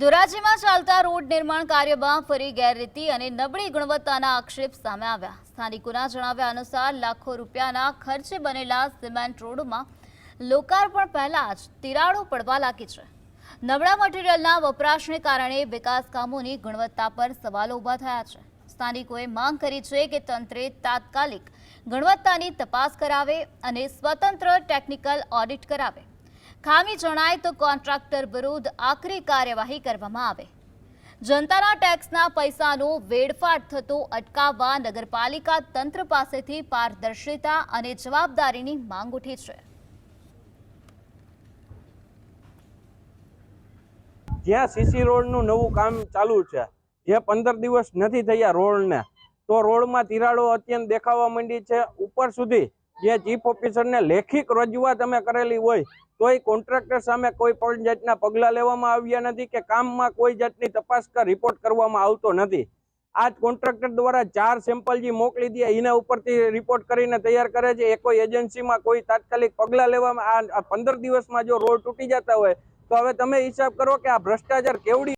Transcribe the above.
ધોરાજીમાં ચાલતા રોડ નિર્માણ કાર્યમાં ફરી ગેરરીતિ અને નબળી ગુણવત્તાના આક્ષેપ સામે આવ્યા। સ્થાનિકોના જણાવ્યા અનુસાર લાખો રૂપિયાના ખર્ચે બનેલા સિમેન્ટ રોડમાં લોકાર્પણ પહેલા જ તિરાડો પડવા લાગી છે। નબળા મટીરીયલના વપરાશને કારણે વિકાસ કામોની ગુણવત્તા પર સવાલો ઊભા થયા છે। સ્થાનિકોએ માંગ કરી છે કે તંત્રે તાત્કાલિક ગુણવત્તાની તપાસ કરાવે અને સ્વતંત્ર ટેકનિકલ ઓડિટ કરાવે। ખામી જણાય તો કોન્ટ્રાક્ટર વિરુદ્ધ આકરી કાર્યવાહી કરવામાં આવે। જનતાના ટેક્સના પૈસાનો વેડફાટ થતો અટકાવવા નગરપાલિકા તંત્ર પાસેથી પારદર્શિતા અને જવાબદારીની માંગ ઉઠી છે। જ્યાં સીસી રોડનું નવું કામ ચાલુ છે, જે 15 દિવસ નથી થયા રોડને, તો રોડમાં તિરાડો અત્યંત દેખાવા માંડી છે। ઉપર સુધી જે ચીફ ઓફિસરને લેખિત રજૂઆત અમે કરેલી હોય તોય કોન્ટ્રાક્ટર સામે કોઈ પણ જાતના પગલાં લેવામાં આવ્યા નથી કે કામમાં કોઈ જાતની તપાસ કે રિપોર્ટ કરવામાં આવતો નથી। આ કોન્ટ્રાક્ટર દ્વારા 4 સેમ્પલ જે મોકલી દે એના ઉપરથી રિપોર્ટ કરીને તૈયાર કરે છે। એ કોઈ એજન્સીમાં કોઈ તાત્કાલિક પગલાં લેવામાં આ 15 દિવસમાં જો રોડ તૂટી જતા હોય તો હવે તમે હિસાબ કરો કે આ ભ્રષ્ટાચાર કેવડી